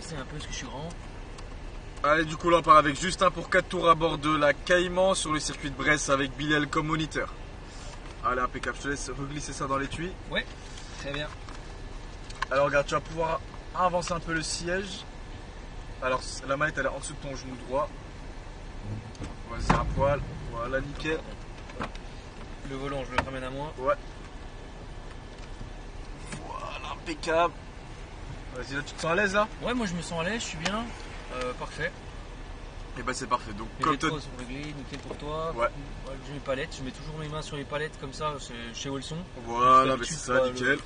connaissez un peu ce que je suis grand. Allez, du coup là on part avec Justin pour 4 tours à bord de la Cayman sur le circuit de Brest avec Bilal comme moniteur. Allez, impeccable, je te laisse reglisser ça dans l'étui. Ouais, très bien. Alors regarde, tu vas pouvoir avancer un peu le siège. Alors la manette elle est en dessous de ton genou droit. Vas-y, un poil, voilà, nickel. Le volant, je le ramène à moi. Ouais. Voilà, impeccable. Vas-y, là tu te sens à l'aise là? Ouais, moi je me sens à l'aise, je suis bien. Parfait. Et bah c'est parfait. Donc Les comme rétros sont réglés, nickel pour toi. Ouais. J'ai mes palettes, je mets toujours mes mains sur les palettes comme ça chez Olson. Voilà, bah c'est ça, nickel.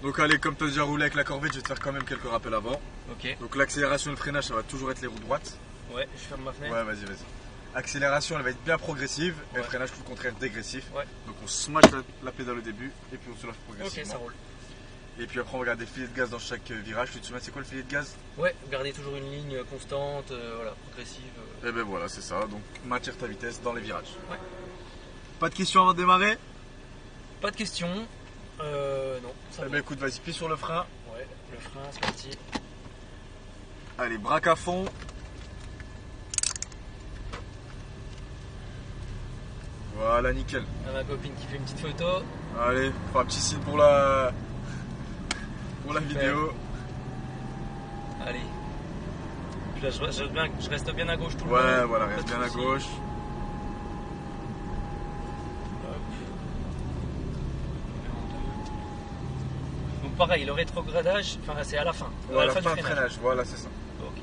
Donc allez, comme tu as déjà roulé avec la Corvette, je vais te faire quand même quelques rappels avant. Ok. Donc l'accélération et le freinage, ça va toujours être les roues droites. Ouais, je ferme ma fenêtre. Ouais, vas-y. Accélération, elle va être bien progressive. Et le Ouais. freinage, tout le contraire, dégressif. Ouais. Donc on smash la pédale au début et puis on se lâche progressivement. Ok, ça roule. Et puis après on regarde des filets de gaz dans chaque virage. Tu te souviens c'est quoi le filet de gaz? Ouais, garder toujours une ligne constante, voilà, progressive. Et ben voilà, c'est ça. Donc maintenir ta vitesse dans les virages. Ouais. Pas de questions avant de démarrer? Pas de questions. Non, ça Eh va. ben écoute, vas-y, plie sur le frein. Ouais, le frein, c'est parti. Allez, braque à fond. Voilà, nickel. Là, ma copine qui fait une petite photo. Allez, on fera un petit signe pour la vidéo. Allez. Puis là, je reste bien à gauche tout le long. Ouais, voilà, Pas reste de bien à soucis. gauche. Hop. Donc pareil, le rétrogradage, enfin c'est à la fin. Ouais, à la du fin de freinage, voilà, c'est ça. Ok.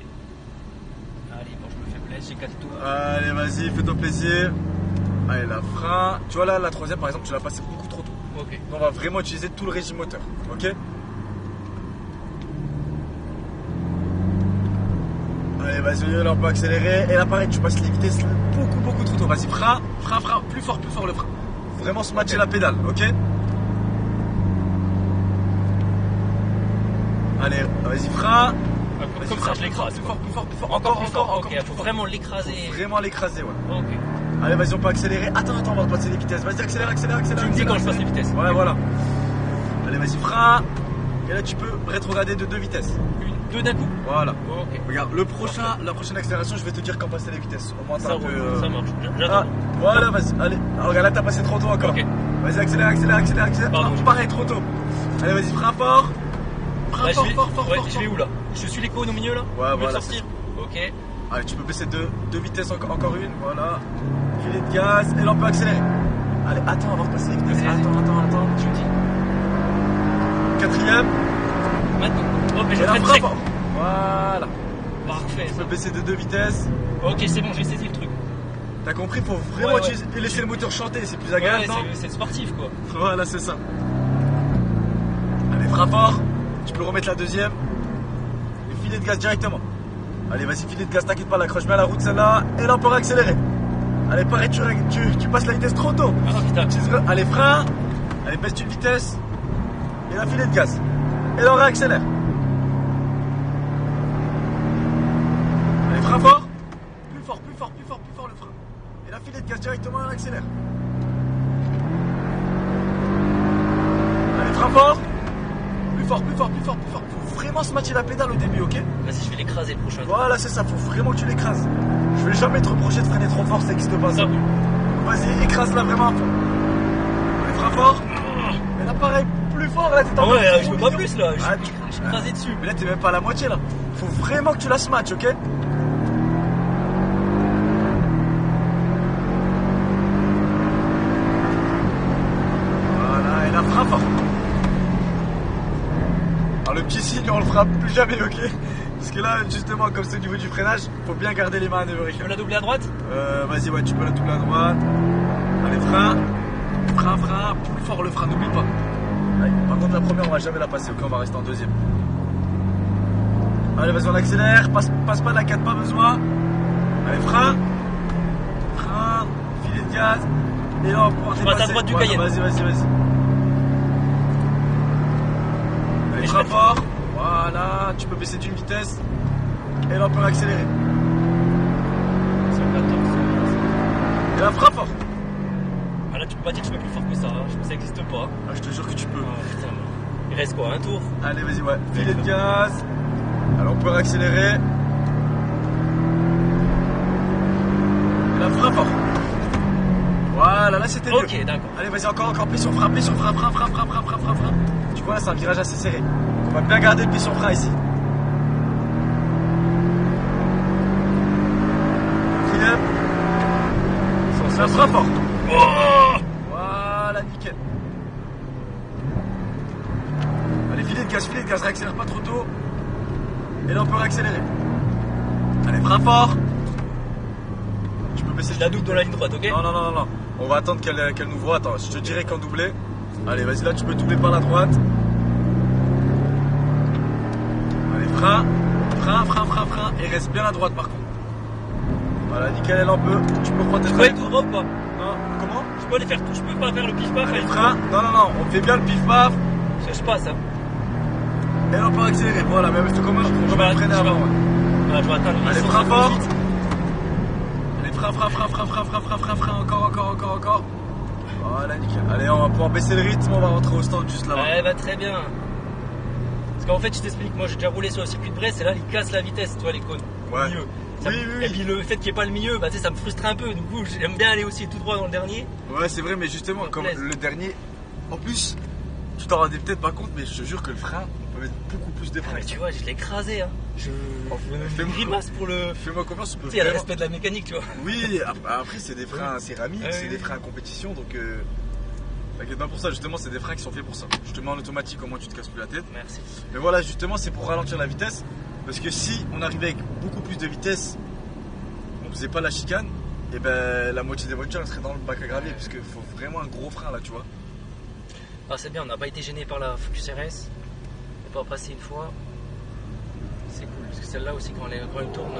Allez, bon, je me fais plaisir, j'ai 4 tours. Allez, vas-y, fais-toi plaisir. Allez, la frein. Tu vois là, la troisième par exemple, tu l'as passé beaucoup trop tôt. Ok. On va vraiment utiliser tout le régime moteur, ok? Allez, vas-y, là on peut accélérer. Et là pareil, tu passes les vitesses beaucoup trop tôt. Vas-y, frein, plus fort le frein. Vraiment se matcher la pédale, ok? Allez, vas-y, frein. Comme Vas-y, ça, frein, je l'écrase. plus fort. Encore. Ok, il faut vraiment l'écraser. Faut vraiment l'écraser, ouais. Ok. Allez, vas-y, on peut accélérer. Attends, on va passer les vitesses. Vas-y, accélère. Tu me dis quand je passe les vitesses. Ouais, voilà. Allez, vas-y, frein. Et là, tu peux rétrograder de 2 vitesses. Deux d'un coup. Voilà. Ok. Regarde, la prochaine accélération, je vais te dire quand passer les vitesses. Au moins, t'as Ça un peu. roule, ça marche. Ah, J'attends. voilà, vas-y. Allez. Alors, regarde, là, t'as passé trop tôt encore. Ok. Vas-y, accélère. Pardon. Ah, pareil, trop tôt. Allez, vas-y, frein fort. Frein Là, fort. je vais où là? Je suis l'écho au milieu là? Ouais, Je veux voilà, sortir. Ok. Allez, tu peux baisser deux vitesses, encore une. Voilà. Filet de gaz. Et là, on peut accélérer. Allez, attends, avant de passer les vitesses. Vas-y. Attends. Tu me dis. Quatrième. Maintenant. Oh, mais je Et là, freine frein sec. fort. Voilà. Parfait. Tu peux baisser de 2 vitesses. Ok, c'est bon, j'ai saisi le truc. T'as compris, faut vraiment Ouais. utiliser et laisser le moteur chanter, c'est plus Ouais, agréable, non? c'est sportif quoi. Voilà, c'est ça. Allez, frein fort. Tu peux remettre la deuxième. Et filet de gaz directement. Allez, vas-y, filet de gaz, t'inquiète pas, l'accroche bien à la route celle-là. Et là, on peut réaccélérer. Allez, pareil, tu passes la vitesse trop tôt. Ah putain. Allez, frein. Allez, baisse une vitesse. Et là, filet de gaz. Et là, on réaccélère. Allez, frein fort. Plus fort le frein. Et là, filet de gaz directement, on accélère. Allez, frein fort. Plus fort. Faut vraiment se matcher la pédale au début, ok? Vas-y, je vais l'écraser le prochain. Voilà, c'est ça, faut vraiment que tu l'écrases. Je vais jamais te reprocher de freiner trop fort, ça n'existe pas ça. Ça roule. Vas-y, écrase-la vraiment à fond. Allez, frein fort. Mais là, pareil, plus fort, là, t'es Ah encore ouais, trop je peux mignon. pas plus là. Ah, Je suis écrasé dessus. Mais là, t'es même pas à la moitié là. Faut vraiment que tu la smatches, ok? Voilà, et là, frein fort. Alors, le petit signe, on le fera plus jamais, ok? Parce que là, justement, comme c'est au niveau du freinage, faut bien garder les mains à manœuvrer. Tu peux la doubler à droite? Vas-y, ouais, tu peux la doubler à droite. Allez, frein. Plus fort le frein, n'oublie pas. Allez, par contre, la première, on va jamais la passer, ok? On va rester en deuxième. Allez, vas-y, on accélère. Passe pas la 4, pas besoin. Allez, frein. Filet de gaz. Et là, on pourra Je passe à droite du Cayenne. Vas-y. Allez, Et je frein fais- fort. Voilà, tu peux baisser d'une vitesse. Et là, on peut accélérer. C'est 14. Et là, frein fort. Ah là, tu peux pas dire que je fais plus fort que ça. Hein. Ça existe pas. Ah, je te jure que tu peux. Ah, putain, il reste quoi? Un tour? Allez, vas-y, ouais. Filet de gaz. Alors on peut réaccélérer. Et là, frein fort. Voilà, là c'était mieux. Ok, d'accord. Allez, vas-y, encore, pression, frein. Tu vois, là, c'est un virage assez serré. Donc, on va bien garder le pied sur frein ici. Quatrième. C'est un frein fort. Oh Voilà, nickel. Allez, filet de gaz, réaccélère pas trop tôt. Et là, on peut réaccélérer. Allez, frein fort. Tu peux baisser Je la double dans la ligne droite, ok? Non. On va attendre qu'elle nous voit. Attends, je te dirai quand doubler. Allez, vas-y, là, tu peux doubler par la droite. Allez, frein. Et reste bien à droite, par contre. Voilà, nickel, elle en peut. Tu peux prendre tes Je peux aller tout droit ou pas? Non, comment? Je peux aller faire tout, je peux pas faire le pif-paf. Allez, frein. Non, on fait bien le pif-paf. Je sais pas ça. Et là, on peut accélérer. Voilà, mais avec ce commun, je vais freiner avant. Voilà, je vais atteindre Allez, les frein 100 fort. vite. Allez, frein, encore. Voilà, nickel. Allez, on va pouvoir baisser le rythme, on va rentrer au stand juste là-bas. Ouais, bah très bien. Parce qu'en fait, je t'explique, moi j'ai déjà roulé sur le circuit de Brest et là, il casse la vitesse, tu vois, les cônes. Ouais. Au milieu. Oui. Et puis le fait qu'il n'y ait pas le milieu, bah, tu sais, ça me frustre un peu. Du coup, j'aime bien aller aussi tout droit dans le dernier. Ouais, c'est vrai, mais justement, comme plaise. le dernier, en plus, tu t'en rendais peut-être pas compte, mais je te jure que le frein, on peut mettre beaucoup plus de Ah, frein. mais tu vois, je l'ai écrasé. Hein. Je fais-moi- me grimace pour le. Fais-moi confiance, tu peux Tu sais, il y a le vraiment- respect de la mécanique, tu vois. Oui, après, c'est des freins céramiques, Ouais, c'est ouais. des freins à compétition, donc t'inquiète pas pour ça, justement, c'est des freins qui sont faits pour ça. Je te mets en automatique, au moins tu te casses plus la tête. Merci. Mais voilà, justement, c'est pour ralentir la vitesse. Parce que si on arrivait avec beaucoup plus de vitesse, on faisait pas la chicane, et ben la moitié des voitures elles seraient dans le bac à gravier. Parce qu'il faut vraiment un gros frein là, tu vois. Ah, c'est bien, on n'a pas été gêné par la Focus RS. On n'est pas passé une fois. C'est cool, parce que celle-là aussi, quand elle tourne,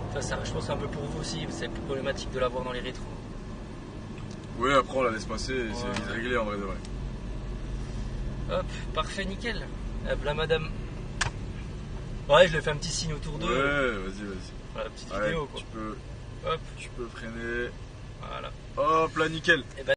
enfin, ça, je pense que c'est un peu pour vous aussi, c'est plus problématique de l'avoir dans les rétros. Oui, après on la laisse passer, c'est Ouais. vite réglé en vrai de vrai. Hop, parfait, nickel. Hop, là, madame. Ouais, je lui ai fait un petit signe autour d'eux. Ouais, vas-y. Voilà, petite Ouais, vidéo, quoi. tu peux Hop, freiner. voilà. Hop là, nickel. Et ben,